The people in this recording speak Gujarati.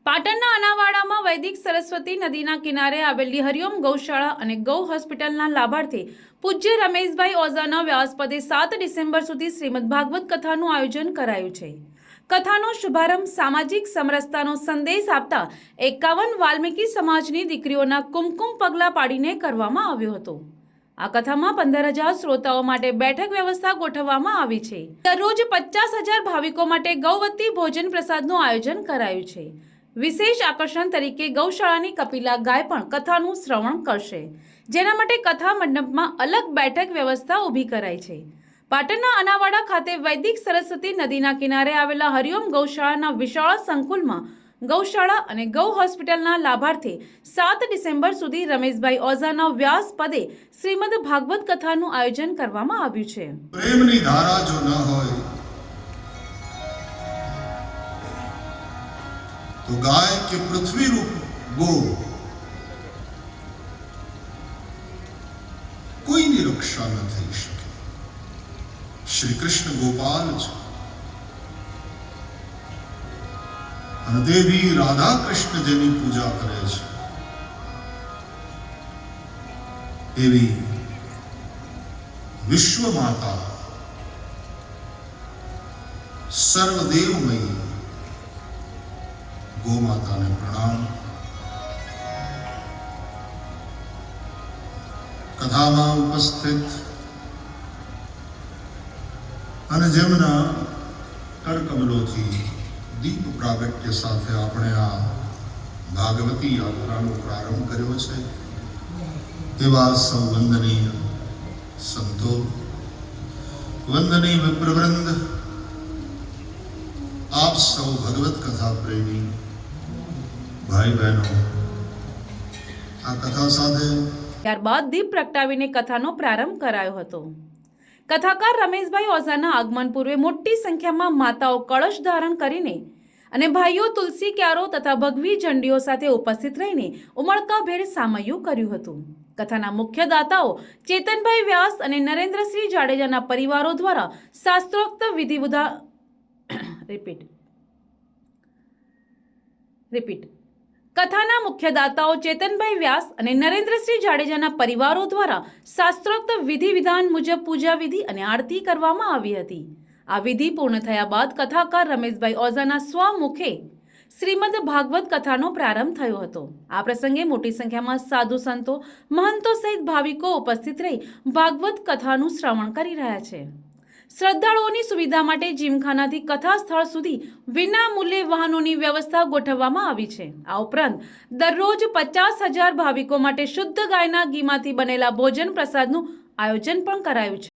પાટણના અનાવાડામાં વૈદિક સરસ્વતી નદીના કિનારે આવેલી હરિઓમ ગૌશાળા અને ગૌ હોસ્પિટલના લાભાર્થી પૂજ્ય રમેશભાઈ ઓઝાના વ્યાસપદે 7 ડિસેમ્બર સુધી શ્રીમદ ભાગવત કથાનું આયોજન કરાયું છે। કથાનો શુભારંભ સામાજિક સમરસતાનો સંદેશ આપતા 51 વાલ્મીકી સમાજની દીકરીઓના કુમકુમ પગલા પાડીને કરવામાં આવ્યો હતો। આ કથામાં 15,000 શ્રોતાઓ માટે બેઠક વ્યવસ્થા ગોઠવવામાં આવી છે। દરરોજ 50,000 ભાવિકો માટે ગૌવતી ભોજન પ્રસાદનું આયોજન કરાયું છે। વિશેષ આકર્ષણ તરીકે ગૌશાળાની કપિલા ગાય પણ કથાનું શ્રવણ કરશે, જેના માટે કથા મંડપમાં અલગ બેઠક વ્યવસ્થા ઊભી કરાઈ છે। પાટણના અનાવાડા ખાતે વૈદિક સરસ્વતી નદીના કિનારે આવેલા હરિઓમ ગૌશાળાના વિશાળ સંકુલમાં ગૌશાળા અને ગૌ હોસ્પિટલના લાભાર્થી 7 ડિસેમ્બર સુધી રમેશભાઈ ઓઝાના વ્યાસ પદે શ્રીમદ ભાગવત કથાનું આયોજન કરવામાં આવ્યું છે। પ્રેમની ધારા જો ન હોય तो गाय के पृथ्वी रूप गो कोई निरक्षा न થઈ શકે। શ્રી કૃષ્ણ ગોપાલ છે અને દેવી રાધા કૃષ્ણ જેની પૂજા કરે છે એવી વિશ્વ માતા સર્વદેવમયી गौ माता ने प्रणाम। कथा में उपस्थित અને જેમના કરકમલોથી દીપ પ્રાગટ્ય સાથે આપણે આ ભાગવતી યાત્રાનો પ્રારંભ કર્યો છે એવા સૌ વંદનીય સંતો, વંદનીય વિપ્રવૃંદ, आप सौ भगवत कथा प्रेमी भाई बहनों, आ कथा साथे ત્યારબાદ દીપ પ્રગટાવીને કથાનો પ્રારંભ કરાયો હતો। કથાકાર રમેશભાઈ ઓઝાના આગમન પૂર્વે મોટી સંખ્યામાં માતાઓ કળશ ધારણ કરીને અને ભાઈઓ તુલસી ક્યારો તથા ભગવી ઝંડીઓ સાથે ઉપસ્થિત રહીને ઉમળકાભેર સામૈયું કર્યું હતું। કથાના મુખ્ય દાતાઓ ચેતનભાઈ વ્યાસ અને નરેન્દ્રસિંહ જાડેજાના પરિવારો દ્વારા શાસ્ત્રોક્ત વિધિ કથાના મુખ્ય દાતાઓ ચેતનભાઈ વ્યાસ અને નરેન્દ્રસિંહ જાડેજાના પરિવારો દ્વારા શાસ્ત્રોક્ત વિધિ વિધાન મુજબ પૂજા વિધિ અને આરતી કરવામાં આવી હતી। આ વિધિ પૂર્ણ થયા બાદ કથાકાર રમેશભાઈ ઓઝાના સ્વમુખે શ્રીમદ ભાગવત કથાનો પ્રારંભ થયો હતો। આ પ્રસંગે મોટી સંખ્યામાં સાધુ સંતો, મહંતો સહિત ભાવિકો ઉપસ્થિત રહી ભાગવત કથાનું શ્રવણ કરી રહ્યા છે। શ્રદ્ધાળુઓની સુવિધા માટે જીમખાનાથી કથા સ્થળ સુધી વિના મૂલ્યે વાહનોની વ્યવસ્થા ગોઠવવામાં આવી છે। આ ઉપરાંત દરરોજ 50,000 ભાવિકો માટે શુદ્ધ ગાયના ઘીમાંથી બનેલા ભોજન પ્રસાદનું આયોજન પણ કરાયું છે।